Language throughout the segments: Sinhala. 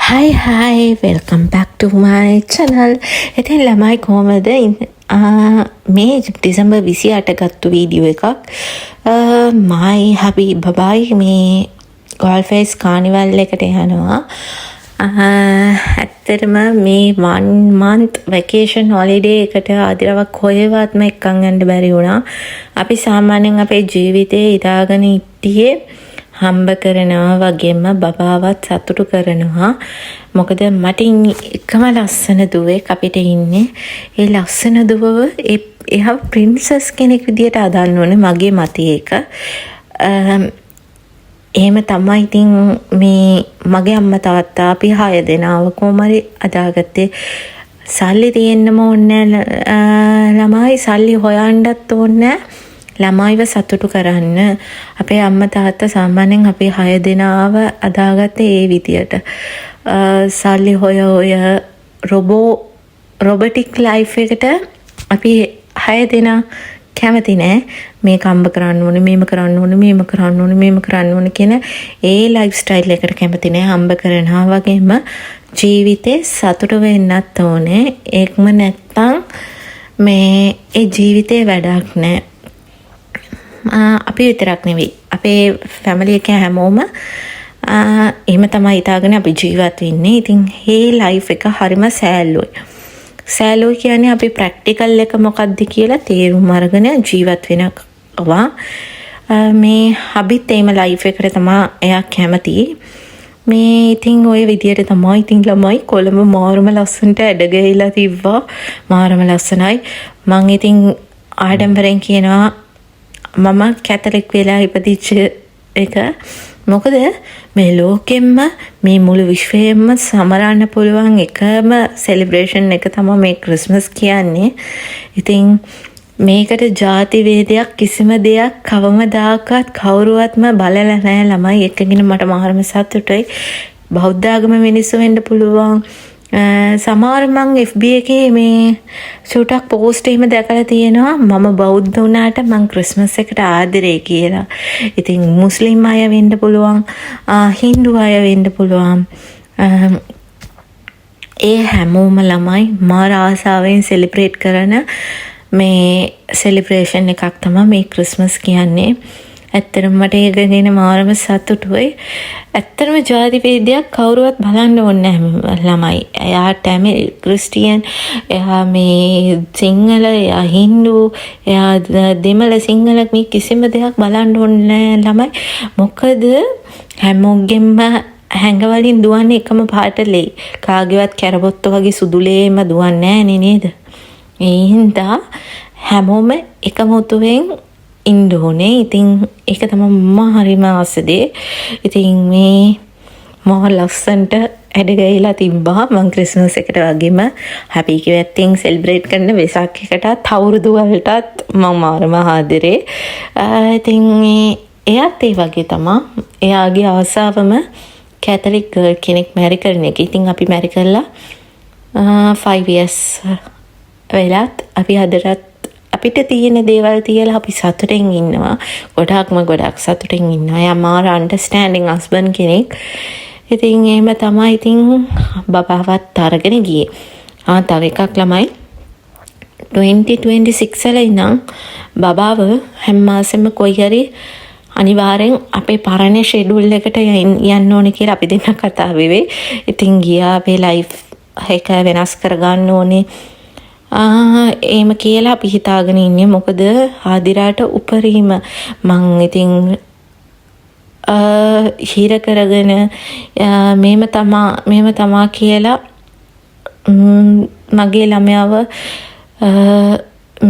Hi, welcome back to my channel. ඉතින් ළමයි කොහමද මේ දෙසැම්බර් 28 ගත්තු වීඩියෝ එකක්. මයි හබි බබයි මේ ගෝල්ෆේස් කානිවල් එකට යනවා. ඇත්තටම මේ 1 month vacation holiday එකට ආදිරවක් හොයවත්ම එක්කන් යන්න බැරි වුණා. අපි සාමාන්‍යයෙන් අපේ ජීවිතේ ඉදාගෙන ඉట్టిයේ හම්බ කරනවා වගේම බබාවත් සතුටු කරනවා. මොකද මට එකම ලස්සන දුවෙක් අපිට ඉන්නේ. ඒ ලස්සන දුවව එයා ප්‍රින්සස් කෙනෙක් විදියට අදන්න ඕනේ මගේ මතය එක. එහෙම තමයි ඉතින් මේ මගේ අම්මා තාත්තා අපි 6 දෙනාව කොහමරි අදාගත්තේ. සල්ලි තියෙන්නම ඕනේ ළමයි සල්ලි හොයන්නත් ඕනේ. ළමයිව සතුටු කරන්න අපේ අම්මා තාත්තා සාමාන්‍යයෙන් අපි 6 දෙනාව අදාගත්තේ ඒ විදියට. සල්ලි හොය රොබොටික් ලයිෆ් එකට අපි 6 දෙනා කැමති නෑ. මේ කම්බ කරන්න ඕනේ, මේම කරන්න ඕනේ, මේම කරන්න ඕනේ, මේම කරන්න ඕනේ කියන ඒ ලයිෆ් ස්ටයිල් එකට කැමති නෑ. හම්බ කරනවා වගේම ජීවිතේ සතුටු වෙන්නත් ඕනේ. ඒකම නැත්තම් මේ ඒ ජීවිතේ වැඩක් නෑ. අපි විතරක් නෙවෙයි අපේ ෆැමිලි එකේ හැමෝම එහෙම තමයි හිතාගෙන අපි ජීවත් වෙන්නේ. ඉතින් මේ ලයිෆ් එක හරිම සෑල්ලුයි. සෑල්ලුයි කියන්නේ අපි ප්‍රැක්ටිකල් එක මොකක්ද කියලා තේරුම් අරගෙන ජීවත් වෙනවා. මේ හබිත් එයිම ලයිෆ් එකට තමයි එයා කැමති. මේ ඉතින් ওই විදියට තමයි ඉතින් ළමයි කොළඹ මාරම ලස්සනට ඇඩගැහිලා තිබ්බා. මාරම ලස්සනයි. මං ඉතින් ආඩම්බරෙන් කියනවා මම කැතලික් වෙලා ඉපදිච්ච එක. මොකද මේ ලෝකෙම්ම මේ මුළු විශ්වයෙන්ම සමරන්න පුළුවන් එකම සෙලිබ්‍රේෂන් එක තමයි මේ ක්‍රිස්මස් කියන්නේ. ඉතින් මේකට ಜಾති වේදයක් කිසිම දෙයක් කවමදාකවත් කවුරුවත්ම බලලා නැහැ ළමයි. එකකින් මට මාරම සතුටුයි. බෞද්ධ ආගම මිනිස්සු වෙන්න පුළුවන්. සමහර මං FB එකේ මේ චුටක් පෝස්ට් එහෙම දැකලා තියෙනවා මම බෞද්ධ වුණාට මං ක්‍රිස්මස් එකට ආදරේ කියලා. ඉතින් මුස්ලිම් අය වෙන්න පුළුවන්, හින්දු අය වෙන්න පුළුවන්. ඒ හැමෝම ළමයි මාර ආසාවෙන් සෙලිබ්‍රේට් කරන මේ සෙලිබ්‍රේෂන් එකක් තමයි මේ ක්‍රිස්මස් කියන්නේ. ඇත්තටම මට ඒක ගැන මාරම සතුටුයි. ඇත්තටම ජාති වේදයක් කවුරුවත් බලන්න ඕනේ නැහැ ළමයි. එයා තැමිල්, ක්‍රිස්ටියන්, එයා මේ සිංහල, එයා හින්දු, එයා දෙමළ සිංහල මේ කිසිම දෙයක් බලන්න ඕනේ නැහැ ළමයි. මොකද හැමෝගෙම හැඟවලින් දුවන්නේ එකම පාටලේ. කාගේවත් කැරපොත්ත වගේ සුදුලේම දුවන්නේ නැහැ නේද? ඒ හින්දා හැමෝම එකම උතුවෙන් ඉන්න ඕනේ. ඉතින් ඒක තමයි මම හරිම ආසදේ. ඉතින් මේ මම ලස්සන්ට ඇඩගැහිලා තිබ්බා. මම ක්‍රිස්මස් එකට වගේම හැපි කිව්වත්ින් සෙලිබ්‍රේට් කරන වෙසක් එකටත් අවුරුදු වලටත් මම මාරම ආදරේ. ඉතින් එයාත් ඒ වගේ තමයි. එයාගේ ආසාවම කැතලික් ගර්ල් කෙනෙක් මැරි කරන එක. ඉතින් අපි මැරි කරලා 5 years වෙලත් අපි අදටත් අපිට තියෙන දේවල් තියලා අපි සතුටින් ඉන්නවා. ගොඩක් සතුටින් ඉන්නවා. එයා මාර අන්ඩර්ස්ටෑන්ඩින් හස්බන්ඩ් කෙනෙක්. ඉතින් එහෙම තමයි ඉතින් බබාවත් අරගෙන ගියේ. තව එකක් ළමයි 2026 වල ඉඳන් බබාව හැම මාසෙම කොයි හරි අනිවාර්යෙන් අපේ පරණ ෂෙඩියුල් එකට යන්න ඕනේ කියලා අපි දෙන්න කතා වෙවේ. ඉතින් ගියා අපේ ලයිෆ් එක වෙනස් කරගන්න ඕනේ. එහෙම කියලා අපි හිතාගෙන ඉන්නේ. මොකද ආදිරාට උපරිම මං ඉතින් හිර කරගෙන මේම තමා කියලා මගේ ළමයාව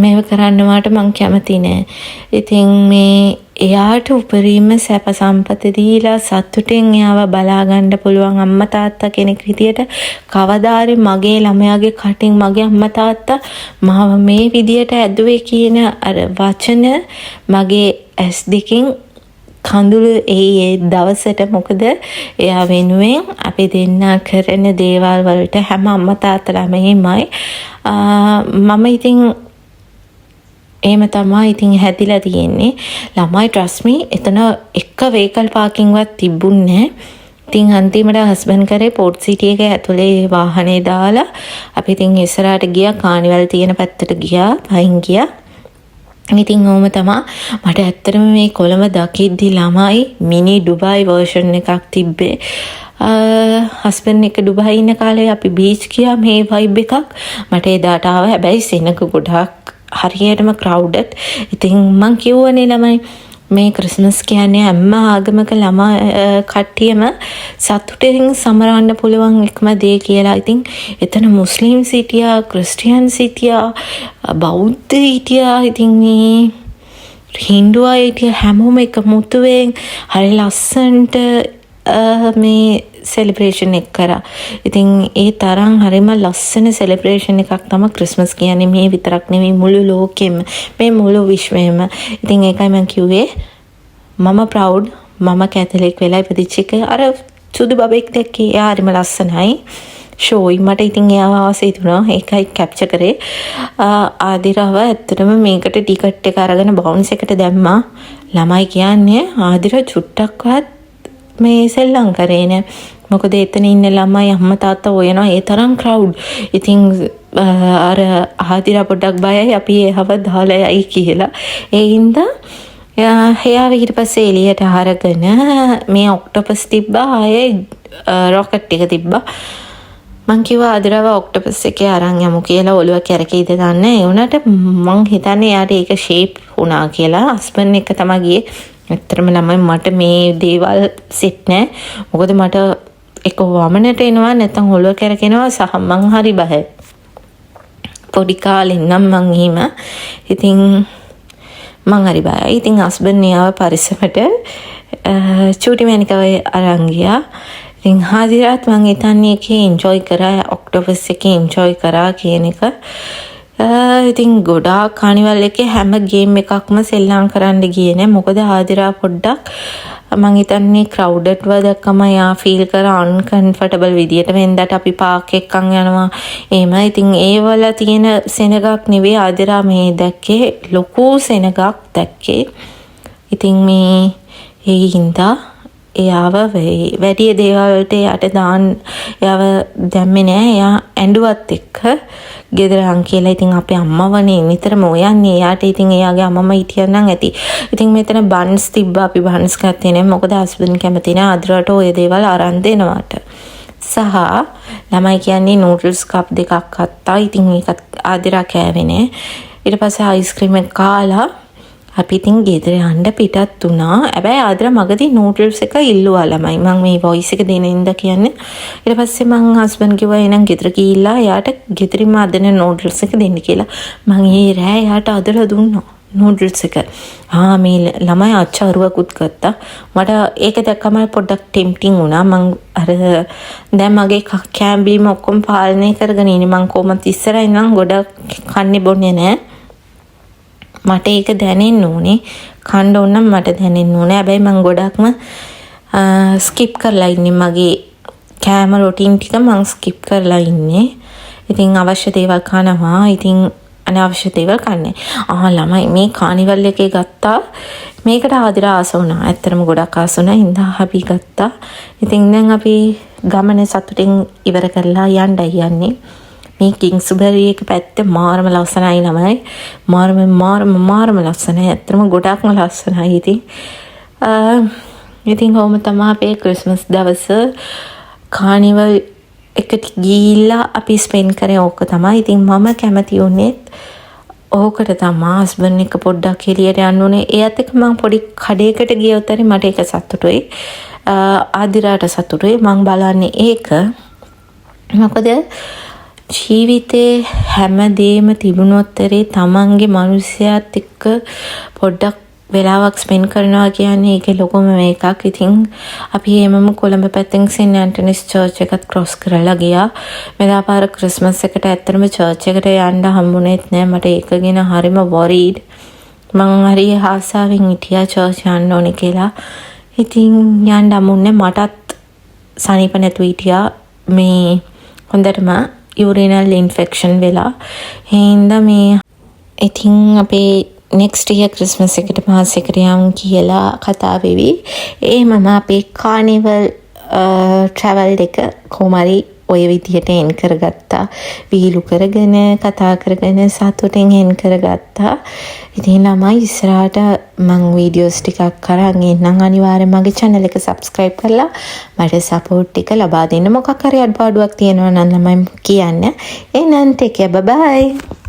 මේව කරන්නවාට මං කැමති නෑ. ඉතින් මේ එයාට උපරිම සැප සම්පත දීලා සතුටින් එයාව බලා ගන්න පුළුවන් අම්මා තාත්තා කෙනෙක් විදියට කවදාරි මගේ ළමයාගේ කටින් මගේ අම්මා තාත්තා මාව මේ විදියට ඇදුවේ කියන අර වචන මගේ ඇස් දෙකින් කඳුළු ඒ දවසට. මොකද එයා වෙනුවෙන් අපි දෙන්නා කරන දේවල් වලට හැම අම්මා තාත්තලාම එහෙමයි. මම ඉතින් එහෙම තමයි ඉතින් හැදිලා තියෙන්නේ. ළමයි trust me එතන එක vehicle parking වත් තිබුණේ නැහැ. ඉතින් අන්තිමට හස්බන්ඩ් කරේ පෝට් සිටි එක ඇතුලේ වාහනේ දාලා අපි ඉතින් ඉස්සරහට ගියා කානිවල් තියෙන පැත්තට ගියා පයින් ගියා. ඉතින් ඕම තමා මට ඇත්තටම මේ කොළඹ දකිද්දි ළමයි මිනි ඩුබායි වර්ෂන් එකක් තිබ්බේ. හස්බන්ඩ් එක ඩුබායි ඉන්න කාලේ අපි බීච් ගියා මේ වයිබ් එකක් මට එදාට ආවා. හැබැයි සෙනඟ ගොඩක් හරියටම ක්‍රවුඩඩ්. ඉතින් මං කිව්වනේ ළමයි මේ ක්‍රිස්මස් කියන්නේ හැම ආගමක ළමා කට්ටියම සතුටින් සමරන්න පුළුවන් එකම දේ කියලා. ඉතින් එතන මුස්ලිම් සිටියා, ක්‍රිස්ටියන් සිටියා, බෞද්ධ හිටියා, ඉතින් මේ හින්දු අය හිටියා. හැමෝම එක මුතුවෙන් හරි ලස්සනට මේ සෙලිබ්‍රේෂන් එක කරා. ඉතින් ඒ තරම් හරිම ලස්සන සෙලිබ්‍රේෂන් එකක් තමයි ක්‍රිස්මස් කියන්නේ. මේ විතරක් නෙවෙයි මුළු ලෝකෙම, මේ මුළු විශ්වයම. ඉතින් ඒකයි මම කිව්වේ මම ප්‍රවුඩ් මම කැතලික් වෙලා ඉපදිච්ච එක. අර සුදු බබෙක් දැක්කේ එයා හරිම ලස්සනයි. ෂෝයි මට ඉතින් එයාව ආසයි තුනා. ඒකයි කැප්චර් කරේ. ආදිරව ඇත්තටම මේකට ටිකට් එක අරගෙන බවුන්ස් එකට දැම්මා. ළමයි කියන්නේ ආදිර චුට්ටක්වත් මේ සෙල්ලම් කරේ නෑ. මොකද එතන ඉන්න ළමයි අම්මා තාත්තා හොයනවා ඒ තරම් ක්‍රවුඩ්. ඉතින් අර ආදිරා පොඩ්ඩක් බයයි අපි එහව දාලා යයි කියලා. ඒ හින්දා එයා ඊට පස්සේ එළියට අරගෙන මේ ඔක්ටෝපස් තිබ්බා, ආයේ රොකට් එක තිබ්බා. මං කිව්වා ආදිරාව ඔක්ටෝපස් එකේ අරන් යමු කියලා. ඔළුව කැරකෙයිද දන්නේ. ඒ වුණාට මං හිතන්නේ එයාට ඒක ෂේප් වුණා කියලා. හස්බන්ඩ් එක තමයි ගියේ. ඇත්තටම ළමයි මට මේ දේවල් සෙට් නෑ. මොකද මට එක වමනට එනවා නැත්නම් ඔළුව කැරකෙනවා සහ මං හරි බයයි. පොඩි කාලේ නම් මං එහෙම. ඉතින් මං හරි බයයි. ඉතින් හස්බන්ඩ් නියාව පරිස්සමට චූටි මැනිකව අරන් ගියා. ඉතින් හාදිරාත් මං හිතන්නේ ඒකේ එන්ජොයි කරා, ඔක්ටෝපස් එකේ එන්ජොයි කරා කියන එක. ඉතින් ගොඩාක් කානිවල් එකේ හැම ගේම් එකක්ම සෙල්ලම් කරන්න ගියේ නෑ. මොකද ආදිරා පොඩ්ඩක් මං හිතන්නේ ක්‍රවුඩඩ්ව දැක්කම යා ෆීල් කරා අන්කම්ෆර්ටබල් විදියට. වෙන්දට අපි පාක් එක්කන් යනවා එහෙම. ඉතින් ඒ වල තියෙන සෙනගක් නෙවෙයි ආදිරා මේ දැක්කේ, ලොකු සෙනගක් දැක්කේ. ඉතින් මේ ඒ හින්දා එයාව වැඩි දේවල් වලට යට දාන්න එයාව දැම්මේ නෑ. එයා ඇඬුවත් එක්ක ගෙදර අන් කියලා. ඉතින් අපේ අම්මවනේ නිතරම ඔයන්නේ එයාට. ඉතින් එයාගේ අම්මම හිටියනම් ඇති. ඉතින් මෙතන බන්ස් තිබ්බා. අපි බන්ස් ගත්තේ නෑ. මොකද හස්බන්ඩ් කැමති නෑ ආදිරාට ඔය දේවල් අරන් දෙනවට. සහ ළමයි කියන්නේ නූඩල්ස් කප් දෙකක් අත්තා. ඉතින් ඒකත් ආදිරා කෑවේ නෑ. ඊට පස්සේ අයිස්ක්‍රීම් එක කාලා අපි ඉතින් ගෙදර යන්න පිටත් වුණා. හැබැයි ආදිරා මගදී නූඩල්ස් එක ඉල්ලුවා ළමයි. මම මේ වොයිස් එක දෙන ඉඳ කියන්නේ. ඊට පස්සේ මං හස්බන්ඩ් කිව්වා එහෙනම් ගෙදර ගිහිල්ලා එයාට ගෙදරින්ම අදන නූඩල්ස් එක දෙන්න කියලා. මං ඒ රෑ එයාට අදලා දුන්නා නූඩල්ස් එක. මේ ළමයි අච්චාරුවකුත් ගත්තා. මට ඒක දැක්කම පොඩ්ඩක් ටෙම්ප්ටිං වුණා. මං අර දැන් මගේ කෑම්බීම ඔක්කොම පාලනය කරගෙන ඉන්නේ. මං කොහොමද ඉස්සරහින් නම් ගොඩක් කන්නේ බොන්නේ නැහැ. මට ඒක දැනෙන්න ඕනේ. කන්න ඕන නම් මට දැනෙන්න ඕනේ. හැබැයි මම ගොඩක්ම ස්කිප් කරලා ඉන්නේ. මගේ කෑම රොටින් ටික මම ස්කිප් කරලා ඉන්නේ. ඉතින් අවශ්‍ය දේවල් කනවා. ඉතින් අනවශ්‍ය දේවල් කන්නේ. ළමයි මේ කානිවල් එකේ ගත්තා. මේකට ආදිරා ආස වුණා. ඇත්තටම ගොඩක් ආස වුණා. ඉඳා අපි ගත්තා. ඉතින් දැන් අපි ගමන සතුටින් ඉවර කරලා යන්නයි යන්නේ. මේ කිංස්බරි එක පැත්ත මාරම ලස්සනයි ළමයි. මාරම ලස්සනයි. ඇත්තටම ගොඩක්ම ලස්සනයි. ඉතින් කොහොම තමයි අපේ ක්‍රිස්මස් දවස කානිවල් එකට ගිහිල්ලා අපි ස්පෙන්ඩ් කරේ ඕක තමයි. ඉතින් මම කැමති වුණෙත් ඕකට තමයි. හස්බන්ඩ් එක පොඩ්ඩක් එළියට යන්න උනේ. ඒත් එක්ක මම පොඩි කඩේකට ගියොත් හරි මට ඒක සතුටුයි. ආදිරාට සතුටුයි. මම බලන්නේ ඒක. මොකද ජීවිතේ හැමදේම තිබුණොත්තරේ තමන්ගේ මනුස්සයාත් එක්ක පොඩ්ඩක් වෙලාවක් ස්පෙන්ඩ් කරනවා කියන්නේ ඒකේ ලොකුම මේකක්. ඉතින් අපි හැමෝම කොළඹ පැත්තෙන් සෙන්ට් ඇන්ටනිස් චර්ච් එකත් ක්‍රොස් කරලා ගියා. මෙදා පාර ක්‍රිස්මස් එකට ඇත්තටම චර්ච් එකට යන්න හම්බුනේත් නෑ. මට ඒක ගැන හරිම වොරීඩ්. මං හරි ආසාවෙන් හිටියා චර්ච් යන්න ඕනේ කියලා. ඉතින් යන්න හම්බුනේ මටත් සනීප නැතුව හිටියා. මේ හොඳටම යුරිනල් ඉන්ෆෙක්ෂන් වෙලා. හින්දා මේ ඉතින් අපේ next year ක්‍රිස්මස් එකට මාසෙකට යමු කියලා කතා වෙවි. මම අපේ කානිවල් ට්‍රැවල් එක කොහොමරි ඔය විදිහට එන් කරගත්තා. වීලු කරගෙන කතා කරගෙන සතුටින් එන් කරගත්තා. ඉතින් ළමයි ඉස්සරහට මං වීඩියෝස් ටිකක් කරන් එන්නම්. අනිවාර්යෙන් මගේ channel එක subscribe කරලා මට support ටික ලබා දෙන්න. මොකක් හරි අඩුපාඩුවක් තියෙනවා නම් ළමයි කියන්න. එහෙනම් take care, bye bye.